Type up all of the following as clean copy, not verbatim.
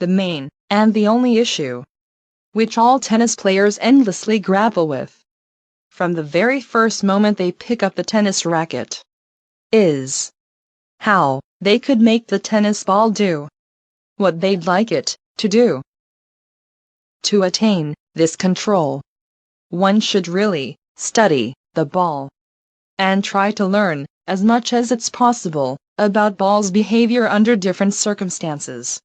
the main, and the only issue, which all tennis players endlessly grapple with, from the very first moment they pick up the tennis racket, is how they could make the tennis ball do what they'd like it to do. To attain this control, one should really study the ball and try to learn as much as it's possible about ball's behavior under different circumstances.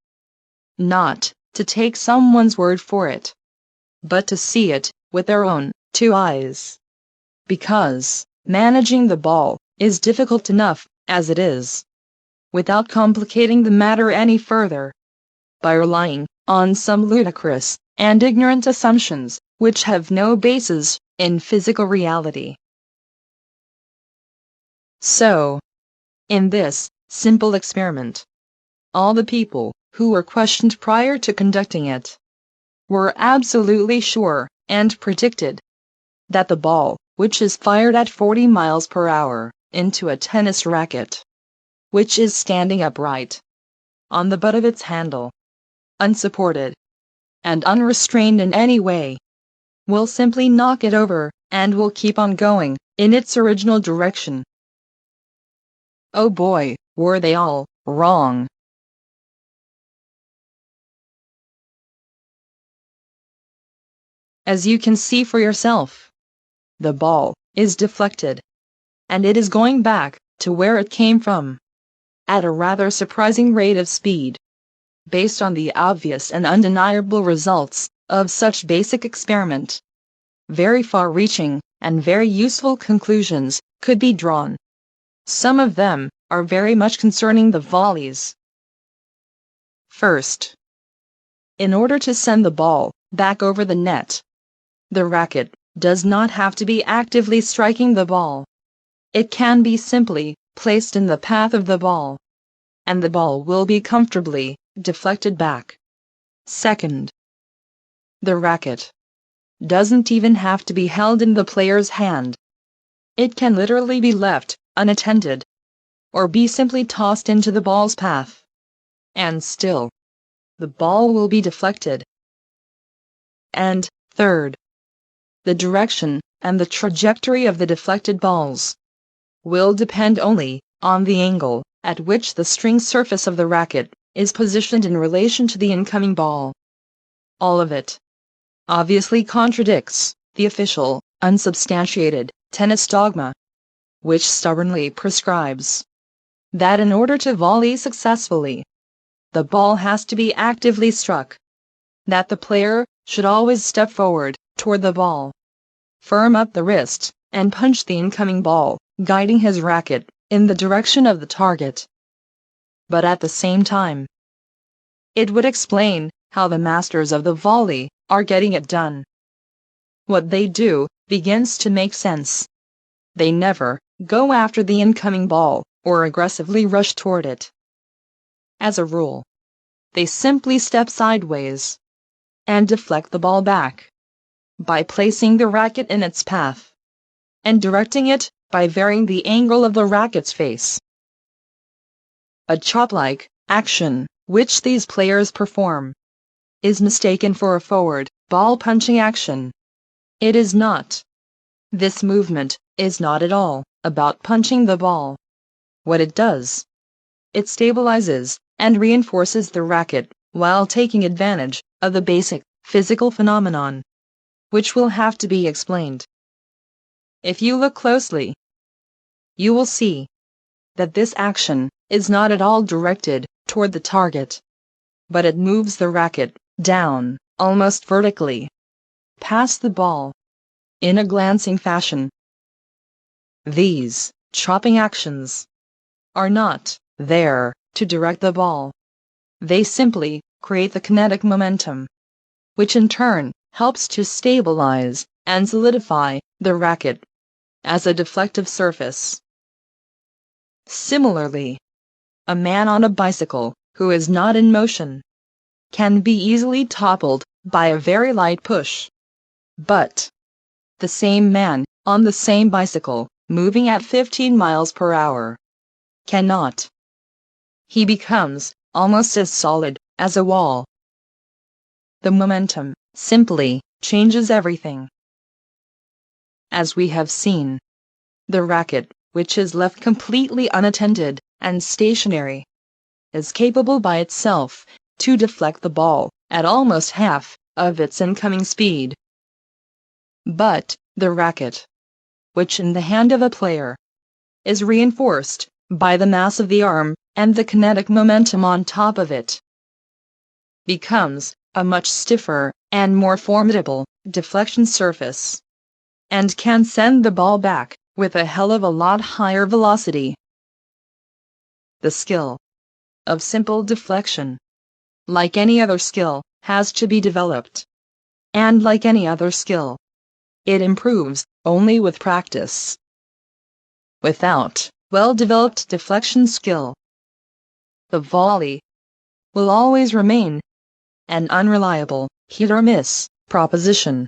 Not to take someone's word for it, but to see it with their own two eyes. Because managing the ball is difficult enough as it is, without complicating the matter any further by relying on some ludicrous and ignorant assumptions which have no basis in physical reality. So, in this simple experiment, all the people who were questioned prior to conducting it were absolutely sure and predicted that the ball, which is fired at 40 miles per hour into a tennis racket, which is standing upright on the butt of its handle, unsupported and unrestrained in any way, will simply knock it over and will keep on going in its original direction. Oh boy, were they all wrong. As you can see for yourself, the ball is deflected, and it is going back to where it came from, at a rather surprising rate of speed. Based on the obvious and undeniable results of such basic experiment, very far-reaching and very useful conclusions could be drawn. Some of them are very much concerning the volleys. First, in order to send the ball back over the net, the racket does not have to be actively striking the ball. It can be simply placed in the path of the ball, and the ball will be comfortably deflected back. Second, the racket doesn't even have to be held in the player's hand. It can literally be left unattended, or be simply tossed into the ball's path, and still, the ball will be deflected. And third, the direction and the trajectory of the deflected balls will depend only on the angle at which the string surface of the racket is positioned in relation to the incoming ball. All of it obviously contradicts the official, unsubstantiated tennis dogma, which stubbornly prescribes that in order to volley successfully, the ball has to be actively struck, that the player should always step forward toward the ball, firm up the wrist, and punch the incoming ball, guiding his racket in the direction of the target. But at the same time, it would explain how the masters of the volley are getting it done. What they do begins to make sense. They never go after the incoming ball or aggressively rush toward it. As a rule, they simply step sideways and deflect the ball back by placing the racket in its path and directing it by varying the angle of the racket's face. A chop-like action which these players perform is mistaken for a forward ball punching action. It is not. This movement is not at all about punching the ball. What it does, it stabilizes and reinforces the racket while taking advantage of the basic physical phenomenon, which will have to be explained. If you look closely, you will see that this action is not at all directed toward the target, but it moves the racket down, almost vertically, past the ball, in a glancing fashion. These chopping actions are not there to direct the ball. They simply create the kinetic momentum, which in turn helps to stabilize and solidify the racket as a deflective surface. Similarly, a man on a bicycle who is not in motion can be easily toppled by a very light push. But the same man on the same bicycle, moving at 15 miles per hour, cannot. He becomes almost as solid as a wall the momentum simply changes everything. As we have seen, the racket, which is left completely unattended and stationary, is capable by itself to deflect the ball at almost half of its incoming speed. But the racket, which in the hand of a player is reinforced by the mass of the arm and the kinetic momentum on top of it, becomes a much stiffer and more formidable deflection surface, and can send the ball back with a hell of a lot higher velocity. The skill of simple deflection, like any other skill, has to be developed. And like any other skill, it improves only with practice. Without well-developed deflection skill, the volley will always remain an unreliable hit-or-miss proposition.